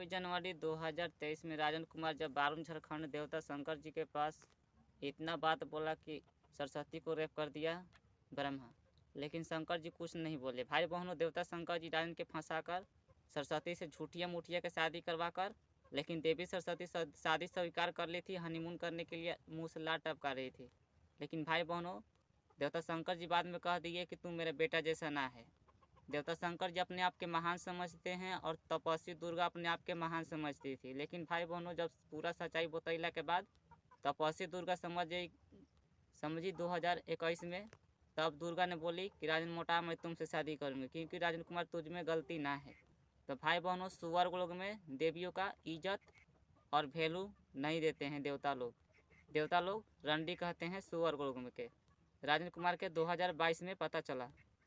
जनवरी 2023 में राजन कुमार जब बारून झारखंड देवता शंकर जी के पास इतना बात बोला कि सरस्वती को रेप कर दिया ब्रह्मा, लेकिन शंकर जी कुछ नहीं बोले। भाई बहनों, देवता शंकर जी राजन के फंसाकर सरस्वती से झूठिया मुठिया के शादी करवाकर, लेकिन देवी सरस्वती शादी स्वीकार कर ली थी। हनीमून करने के लिए मुँह से लार टपका रही थी, लेकिन भाई बहनों देवता शंकर जी बाद में कह दिए कि तुम मेरे बेटा जैसा ना है। देवता शंकर जी अपने आप के महान समझते हैं और तपस्वी दुर्गा अपने आप के महान समझती थी, लेकिन भाई बहनों जब पूरा सच्चाई बतैला के बाद तपस्वी दुर्गा समझी 2021 में, तब दुर्गा ने बोली कि राजन मोटा मैं तुमसे शादी करूँगी क्योंकि राजन कुमार तुझ में गलती ना है। तो भाई बहनों स्वर्ग लोग में देवियों का इज्जत और वैल्यू नहीं देते हैं देवता लोग रंडी कहते हैं स्वर्ग लोग में के। राजन कुमार के 2022 में पता चला,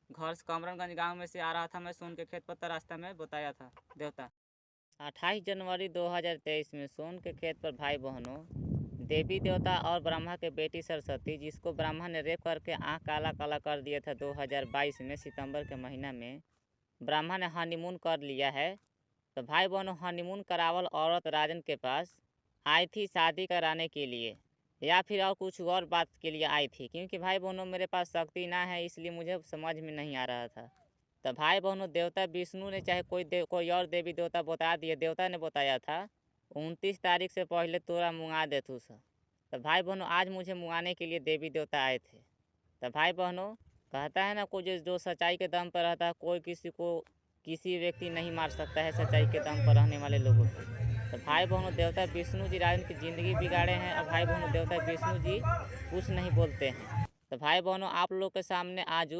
घर से कमरनगंज गांव में से आ रहा था, मैं सोन के खेत पर रास्ता में बताया था देवता। 28 जनवरी 2023 में सोन के खेत पर भाई बहनों देवी देवता और ब्रह्मा के बेटी सरस्वती, जिसको ब्रह्मा ने रेप करके आँख काला काला कर दिया था 2022 में सितंबर के महीना में, ब्रह्मा ने हनीमून कर लिया है। तो भाई बहनों हनीमून करावल औरत राजन के पास आई थी शादी कराने के लिए या फिर और कुछ और बात के लिए आई थी, क्योंकि भाई बहनों मेरे पास शक्ति ना है, इसलिए मुझे समझ में नहीं आ रहा था। तो भाई बहनों देवता विष्णु ने चाहे कोई और देवी देवता बता दिए, देवता ने बताया था 29 तारीख से पहले तोरा मुँगा देतू सा। तो भाई बहनों आज मुझे मुँगाने के लिए देवी देवता आए थे। तो भाई बहनों कहता है ना, कोई जो सच्चाई के दम पर रहता है, कोई किसी व्यक्ति नहीं मार सकता है सच्चाई के दम पर रहने वाले लोगों को। तो भाई बहनों देवता विष्णु जी राजन की ज़िंदगी बिगाड़े हैं और भाई बहनों देवता विष्णु जी कुछ नहीं बोलते हैं। तो भाई बहनों आप लोग के सामने आज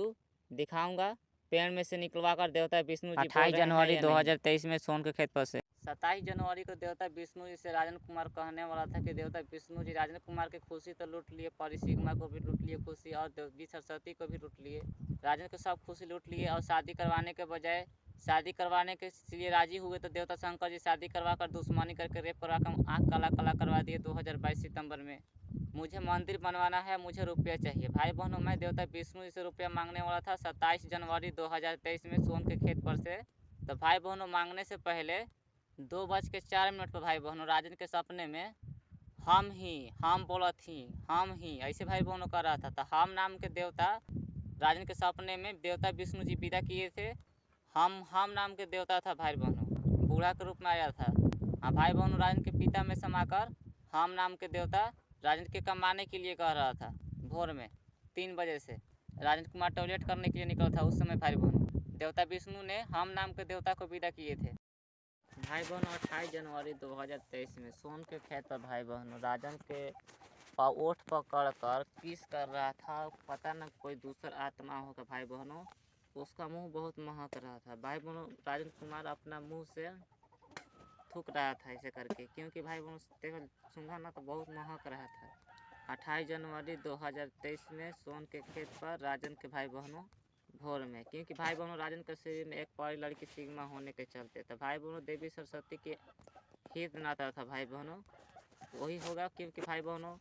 दिखाऊंगा पेड़ में से निकलवा कर देवता विष्णु जी 28 जनवरी 2023 में सोन के खेत पर से। 27 जनवरी को देवता विष्णु जी से राजन कुमार कहने वाला था कि देवता विष्णु जी राजन कुमार की खुशी तो लूट लिए, परिसिग्मा को भी लूट लिए खुशी, और देवी सरस्वती को भी लूट लिए। राजन को सब खुशी लूट लिए और शादी करवाने के बजाय शादी करवाने के लिए राजी हुए तो देवता शंकर जी शादी करवा कर दुश्मनी करके रेप करवा कर आँख काला काला करवा दिए 2022 सितंबर में। मुझे मंदिर बनवाना है, मुझे रुपया चाहिए। भाई बहनों मैं देवता विष्णु जी से रुपया मांगने वाला था 27 जनवरी 2023 में सोन के खेत पर से। तो भाई बहनों मांगने से पहले 2:04 पर भाई बहनों राजन के सपने में हम बोला थी हम ही ऐसे भाई बहनों कर रहा था। तो हम नाम के देवता राजन के सपने में देवता विष्णु जी विदा किए थे। हम नाम के देवता था भाई बहनों, बूढ़ा के रूप में आया था। हाँ भाई बहनों राजन के पिता में समाकर हम नाम के देवता राजन के कमाने के लिए कह रहा था। भोर में 3 बजे से राजन कुमार टॉयलेट करने के लिए निकला था। उस समय भाई बहनों देवता विष्णु ने हम नाम के देवता को विदा किए थे। भाई बहनों 28 जनवरी 2023 में सोन के खेत पर भाई बहनों राजन के ओठ पकड़ कर किस कर रहा था, पता न कोई दूसरा आत्मा होगा भाई बहनों। उसका मुंह बहुत महक रहा था भाई बहनों। राजन कुमार अपना मुंह से थूक रहा था ऐसे करके, क्योंकि भाई बहनों सूंघा ना तो बहुत महक रहा था। 28 जनवरी 2023 में सोन के खेत पर राजन के भाई बहनों भोर में, क्योंकि भाई बहनों राजन के शरीर में एक परी लड़की सिग्मा होने के चलते था भाई बहनों देवी सरस्वती के हित नाता था भाई बहनों वही होगा, क्योंकि भाई बहनों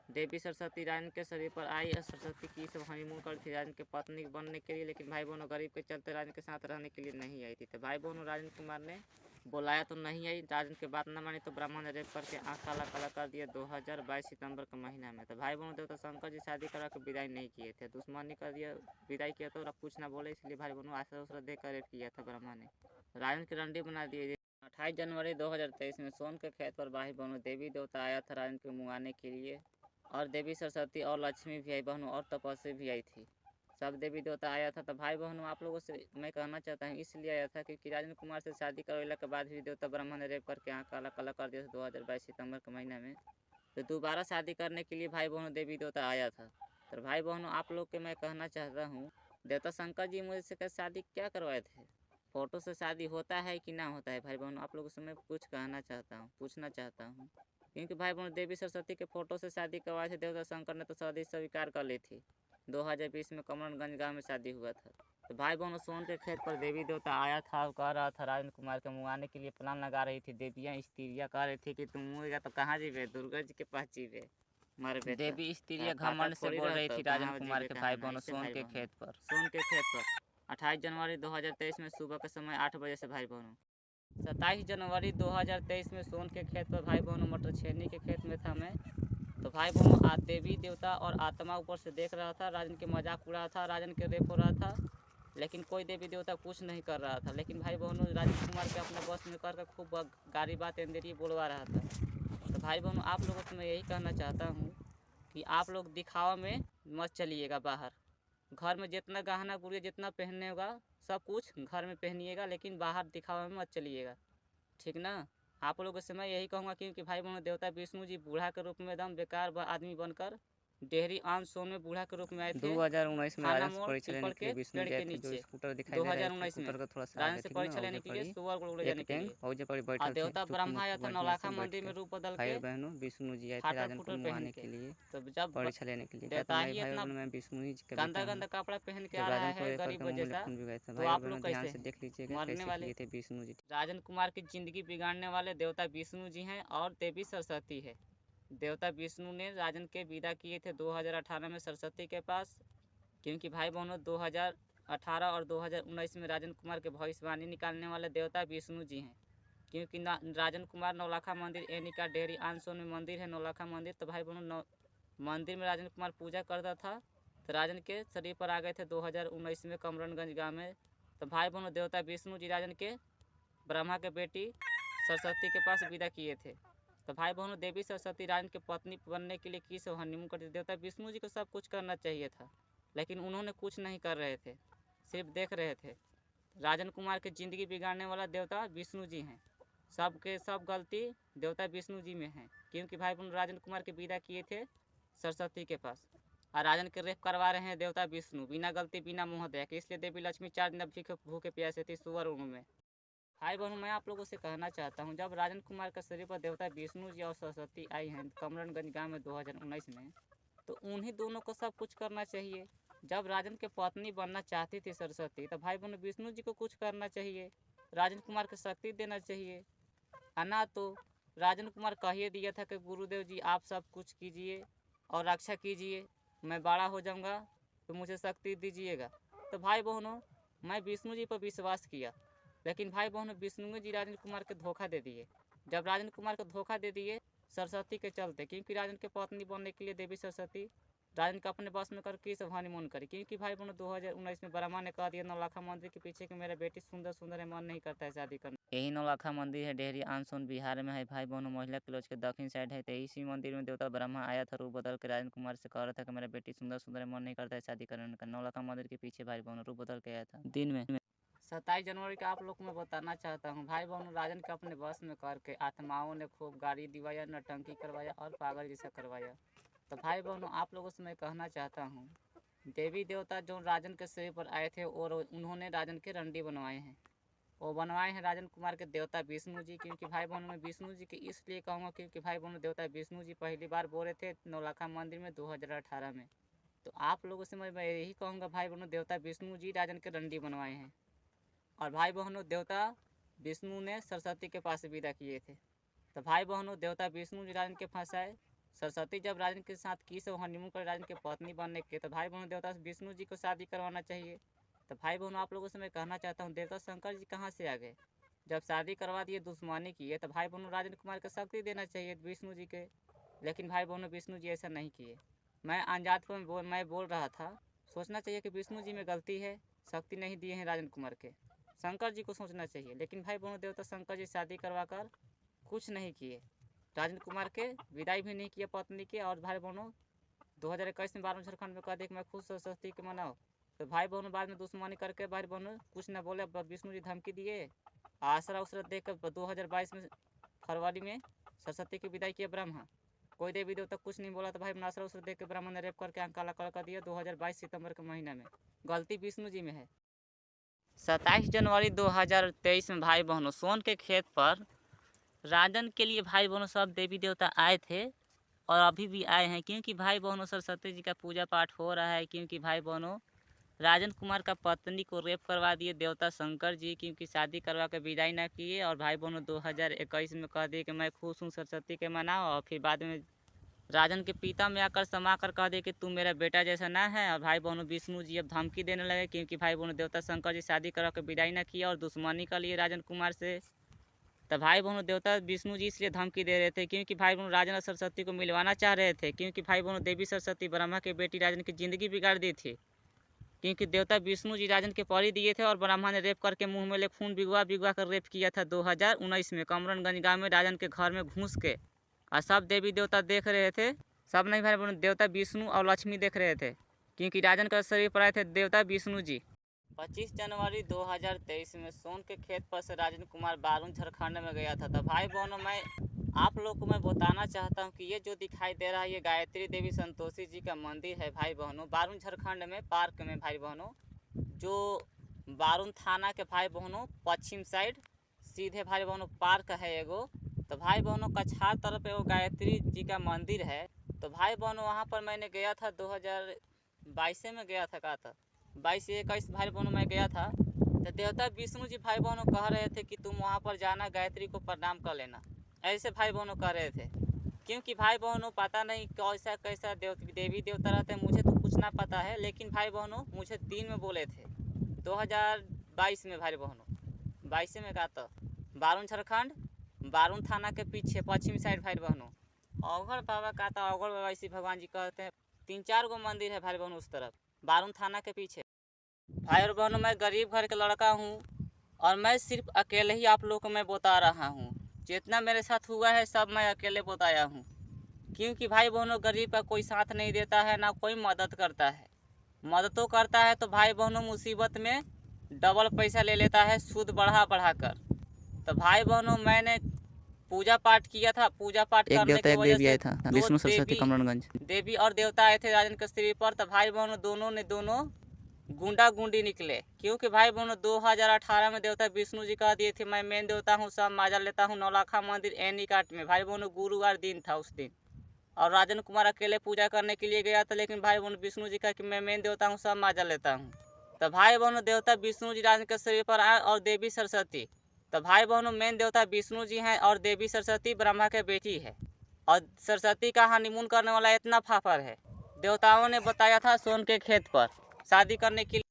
देवी सरस्वती राजन के शरीर पर आई और सरस्वती की सब हनीमून कर थी राजन के पत्नी बनने के लिए, लेकिन भाई बहनों गरीब के चलते राजन के साथ रहने के लिए नहीं आई थी। तो भाई बहनों राजन कुमार ने बुलाया तो नहीं आई, राजन की बात न मानी तो ब्राह्मण ने रेप करके आँख काला काला कर दिया 2022 सितंबर के महीना में। तो भाई बहनों देवता शंकर जी शादी करा के विदाई नहीं किए थे, दुश्मनी कर दिया, विदाई किया तो कुछ ना बोले, इसलिए भाई बहनों आश्रय उश्रय देकर रेप किया था ब्राह्मण ने, राजन की रंडी बना दिए। 28 जनवरी 2023 में सोन के खेत पर भाई बहनों देवी देवता आया था राजन को मुँगाने के लिए, और देवी सरस्वती और लक्ष्मी भी आई बहनों और तपस्वी भी आई थी, सब देवी देवता आया था। तो भाई बहनों आप लोगों से मैं कहना चाहता हूँ इसलिए आया था क्योंकि राजन कुमार से शादी करवाने के बाद भी देवता ब्रह्मा ने रेप करके आँख काला काला कर दिया था 2022 सितंबर के महीने में। तो दोबारा शादी करने के लिए भाई बहनों देवी देवता आया था। तो भाई बहनों आप लोग के मैं कहना चाहता हूँ देवता शंकर जी मुझसे शादी क्या करवाए थे, फ़ोटो से शादी होता है कि ना होता है भाई बहनों आप लोगों से मैं कुछ कहना चाहता हूँ, पूछना चाहता हूँ, क्योंकि भाई बहनों देवी सरस्वती के फ़ोटो से शादी करवाए थे देवता शंकर ने तो शादी स्वीकार कर ली थी। 2020 में कमरनगंज गांव में शादी हुआ था। तो भाई बहनों सोन के खेत पर देवी देवता आया था और कह रहा था राजन कुमार के मुँगाने के लिए प्लान लगा रही थी। देवियाँ स्त्रियाँ कह रही थी कि तुम मुँगेगा तो कहाँ जीवे, दुर्गा जी के पास जीवे मर बेटा। देवी स्त्रियाँ घमंड से बोल रही थी राजन कुमार के भाई बहनों सोन के खेत पर 28 जनवरी 2023 में सुबह के समय 8 बजे से भाई बहनों 27 जनवरी 2023 में सोन के खेत पर भाई बहनों मटर छेनी के खेत में था मैं। तो भाई बहनों देवी देवता और आत्मा ऊपर से देख रहा था, राजन के मजाक उड़ा था, राजन के रेप हो रहा था, लेकिन कोई देवी देवता कुछ नहीं कर रहा था। लेकिन भाई बहनों राजन कुमार के अपने बस में कर खूब गारी बात अंधेरी बोलवा रहा था। तो भाई बहनों आप लोगों से मैं यही कहना चाहता हूँ कि आप लोग दिखावा में मत चलिएगा बाहर। घर में जितना गहना गुड़िया जितना पहनने होगा सब कुछ घर में पहनिएगा, लेकिन बाहर दिखावा में मत चलिएगा, ठीक ना। आप लोगों से मैं यही कहूँगा क्योंकि भाई बहनों देवता विष्णु जी बूढ़ा के रूप में एकदम बेकार आदमी बनकर डेहरी आन सोन में बूढ़ा के रूप में आए थे 2019 में थाना राजन से मोड़ परीक्षा लेने पीपल के लिए के विष्णु पेड़ गए के थे, जो नीचे स्कूटर दिखाई दे रहे थे, 2019 में स्कूटर का थोड़ा सा राजन आगे से थे परीक्षा ना, लेने के लिए पड़ी सुअर को एक जाने के टैंक लिए। और पड़ी और बैठल थे देवता चुप ब्रह्मा मुख आया था बढ़िया नौलाखा से बैठ मंदिर के। में रूप बदल भाई के बहनों विष्णु जी आए थे फाटल राजन को फूटल पहन मुआने के। के लिए, तो जब परीक्षा लेने के लिए। क्या देवता मैं ही भाई इतना बहनों मैं विष्णु जी का गंदा बेटा हूँ। गंदा कपड़ा पहन के आ जब रहा राजन को है रेफर गरीब कर वजह मामले सा, फोन भी गए थे। तो भाई आप बहनों लोग ध्यान कैसे से हैं देख लीजिएगा मरने कैसे वाले। किए थे विष्णु जी। राजन कुमार की जिंदगी बिगाड़ने वाले देवता विष्णु जी हैं और देवी सरस्वती है। देवता विष्णु ने राजन के विदा किए थे 2018 में सरस्वती के पास, क्योंकि भाई बहनों 2018 और 2019 में राजन कुमार के भविष्यवाणी निकालने वाले देवता विष्णु जी हैं। क्योंकि राजन कुमार नौलाखा मंदिर एनी का डेहरी आनसोन में मंदिर है नौलाखा मंदिर। तो भाई बहनों मंदिर में राजन कुमार पूजा करता था, तो राजन के शरीर पर आ गए थे 2019 में कमरनगंज गाँव में। तो भाई बहनों देवता विष्णु जी राजन के ब्रह्मा के बेटी सरस्वती के पास विदा किए थे। तो भाई बहनों देवी सरस्वती राजन की पत्नी बनने के लिए किस हनीमून करते। देवता विष्णु जी को सब कुछ करना चाहिए था, लेकिन उन्होंने कुछ नहीं कर रहे थे, सिर्फ देख रहे थे। राजन कुमार की ज़िंदगी बिगाड़ने वाला देवता विष्णु जी हैं। सबके सब गलती देवता विष्णु जी में है, क्योंकि भाई बहन राजन कुमार के विदा किए थे सरस्वती के पास और राजन के रेप करवा रहे हैं देवता विष्णु बिना गलती बिना मुँह दया के। इसलिए देवी लक्ष्मी 4 दिन भूखे प्यासे थी सुअर में। भाई बहनों मैं आप लोगों से कहना चाहता हूं, जब राजन कुमार का शरीर पर देवता विष्णु जी और सरस्वती आई हैं कमरनगंज गांव में 2019 में, तो उन्हीं दोनों को सब कुछ करना चाहिए। जब राजन के पत्नी बनना चाहती थी सरस्वती, तो भाई बहनों विष्णु जी को कुछ करना चाहिए, राजन कुमार को शक्ति देना चाहिए। ना तो राजन कुमार कह ही दिया था कि गुरुदेव जी आप सब कुछ कीजिए और रक्षा कीजिए, मैं बड़ा हो जाऊंगा तो मुझे शक्ति दीजिएगा। तो भाई बहनों मैं विष्णु जी पर विश्वास किया, लेकिन भाई बहनों विष्णु जी राजन कुमार के धोखा दे दिए। जब राजन कुमार को धोखा दे दिए सरस्वती के चलते, क्योंकि राजन के पत्नी बनने के लिए देवी सरस्वती राजन को अपने बस में करके सब हनीमून करी। क्योंकि भाई बहनों 2019 में ब्रह्मा ने कह दिया नौलाखा मंदिर के पीछे कि मेरा बेटी सुंदर सुंदर है, मन नहीं करता है शादी करना। यही नौलाखा मंदिर है डेहरी आनसोन बिहार में है भाई बहनों, महिला के लॉज के दक्षिण साइड है। तो इसी मंदिर में देवता ब्रह्मा आया था रूप बदल के, राजन कुमार से कह रहा था कि मेरा बेटी सुंदर सुंदर है, मन नहीं करता है शादी करने का। नौलाखा मंदिर के पीछे भाई बहनों रूप बदल के आया था दिन में। 27 जनवरी का आप लोग को मैं बताना चाहता हूँ भाई बहनों राजन के अपने बस में करके आत्माओं ने खूब गाड़ी दिवाया, नटंकी करवाया और पागल जैसा करवाया। तो भाई बहनों आप लोगों से मैं कहना चाहता हूँ देवी देवता जो राजन के शरीर पर आए थे और उन्होंने राजन के रंडी बनवाए हैं, वो बनवाए हैं राजन कुमार के देवता विष्णु जी। क्योंकि भाई बहनों मैं विष्णु जी की इसलिए कहूँगा क्योंकि भाई बहनों देवता विष्णु जी पहली बार बोले थे नौलाखा मंदिर में 2018 में। तो आप लोगों से मैं यही कहूँगा भाई बहनों देवता विष्णु जी राजन के रंडी बनवाए हैं। और भाई बहनों देवता विष्णु ने सरस्वती के पास विदा किए थे। तो भाई बहनों देवता विष्णु जी राजन के फंसाए, सरस्वती जब राजन के साथ की से हनीमून कर राजन के पत्नी बनने के, तो भाई बहनों देवता विष्णु जी को शादी करवाना चाहिए। तो भाई बहनों आप लोगों से मैं कहना चाहता हूँ देवता शंकर जी कहाँ से आ गए, जब शादी करवा दिए दुश्मनी किए, तो भाई बहनों राजन कुमार को शक्ति देना चाहिए विष्णु जी के। लेकिन भाई बहनों विष्णु जी ऐसा नहीं किए। मैं अनजात पर मैं बोल रहा था, सोचना चाहिए कि विष्णु जी में गलती है, शक्ति नहीं दिए हैं राजन कुमार के, शंकर जी को सोचना चाहिए। लेकिन भाई बहनों देवता शंकर जी शादी करवा कर कुछ नहीं किए, राजन कुमार के विदाई भी नहीं किया पत्नी के। और भाई बहनों 2021 में 12 झारखंड में कह दे कि मैं खुद सरस्वती के मनाओ, तो भाई बहनों बाद में दुश्मनी करके भाई बहनों कुछ न बोले, विष्णु जी धमकी दिए, आसरा उसरा देख कर 2022 में फरवरी में सरस्वती की विदाई किया ब्रह्मा। कोई देवी देवता कुछ नहीं बोला, तो भाई आसरा उसरा देख के ब्रह्मा ने रेप करके काला कर दिया 2022 सितंबर के महीने में। गलती विष्णु जी में है। 27 जनवरी 2023 में भाई बहनों सोन के खेत पर राजन के लिए भाई बहनों सब देवी देवता आए थे और अभी भी आए हैं, क्योंकि भाई बहनों सरस्वती जी का पूजा पाठ हो रहा है। क्योंकि भाई बहनों राजन कुमार का पत्नी को रेप करवा दिए देवता शंकर जी, क्योंकि शादी करवा के विदाई ना किए। और भाई बहनों 2021 में कह दिए कि मैं खुश हूँ सरस्वती के मनाओ, और फिर बाद में राजन के पिता में आकर समा कर कह दिए कि तू मेरा बेटा जैसा ना है। और भाई बहनों विष्णु जी अब धमकी देने लगे, क्योंकि भाई बहनों देवता शंकर जी शादी करा के विदाई ना किया और दुश्मनी कर लिए राजन कुमार से। तो भाई बहनों देवता विष्णु जी इसलिए धमकी दे रहे थे क्योंकि भाई बहनों राजन और सरस्वती को मिलवाना चाह रहे थे, क्योंकि भाई बहनों देवी सरस्वती ब्रह्मा की बेटी राजन की ज़िंदगी बिगाड़ दी थी। क्योंकि देवता विष्णु जी राजन के परी दिए थे और ब्रह्मा ने रेप करके मुंह में ले खून भिगवा कर रेप किया था 2019 में कमरनगंज गाँव में राजन के घर में घुस के। और सब देवी देवता देख रहे थे, सब नहीं भाई बहनों, देवता विष्णु और लक्ष्मी देख रहे थे, क्योंकि राजन का शरीर पर आए थे देवता विष्णु जी। 25 जनवरी 2023 में सोन के खेत पर से राजन कुमार बारून झारखंड में गया था। तो भाई बहनों मैं आप लोग को मैं बताना चाहता हूँ कि ये जो दिखाई दे रहा है ये गायत्री देवी संतोषी जी का मंदिर है भाई बहनों, बारून झारखंड में पार्क में भाई बहनों, जो बारून थाना के भाई बहनों पश्चिम साइड सीधे भाई बहनों पार्क है एगो। तो भाई बहनों कछार तरफ एगो गायत्री जी का मंदिर है। तो भाई बहनों वहाँ पर मैंने गया था 2022 में गया था, कहा था 22-21 भाई बहनों मैं गया था। तो देवता विष्णु जी भाई बहनों कह रहे थे कि तुम वहाँ पर जाना, गायत्री को प्रणाम कर लेना, ऐसे भाई बहनों कह रहे थे। क्योंकि भाई बहनों पता नहीं कैसा कैसा देवी देवता रहते हैं, मुझे तो कुछ ना पता है, लेकिन भाई बहनों मुझे 3 में बोले थे 2022 में भाई बहनों 22 में कहा था बारून झारखंड, बारून थाना के पीछे पश्चिम साइड भाई बहनों अवघड़ बाबा का था, अवघड़ बाबा इसी भगवान जी कहते हैं। 3-4 गो मंदिर है भाई बहनों उस तरफ बारून थाना के पीछे। भाई और बहनों मैं गरीब घर का लड़का हूँ और मैं सिर्फ अकेले ही आप लोग को मैं बता रहा हूँ, जितना मेरे साथ हुआ है सब मैं अकेले बताया हूँ। क्योंकि भाई बहनों गरीब का कोई साथ नहीं देता है, ना कोई मदद करता है। मदद तो करता है तो भाई बहनों मुसीबत में डबल पैसा ले लेता है, सूद बढ़ा कर। तो भाई बहनों मैंने पूजा पाठ किया था, पूजा पाठ एक करने देवता की एक वजह देवी आया से था, 2 विष्णु सरस्वती कमरनगंज। देवी और देवता आए थे राजन के शरीर पर। तो भाई बहनों दोनों गुंडा गुंडी निकले। क्योंकि भाई बहनों 2018 में देवता विष्णु जी कह दिए थे मैं मेन देवता हूँ, सब माजा लेता हूँ। नौलखा मंदिर एनी काट में भाई बहनों गुरुवार दिन था उस दिन, और राजन कुमार अकेले पूजा करने के लिए गया था, लेकिन भाई बहनों विष्णु जी कहा कि मैं मेन देवता हूँ, सब माजा लेता हूँ। तो भाई बहनों देवता विष्णु जी राजन के शरीर पर आए और देवी सरस्वती। तो भाई बहनों मेन देवता विष्णु जी हैं और देवी सरस्वती ब्रह्मा के बेटी है। और सरस्वती का हनीमून करने वाला इतना फाफर है, देवताओं ने बताया था सोन के खेत पर शादी करने के लिए।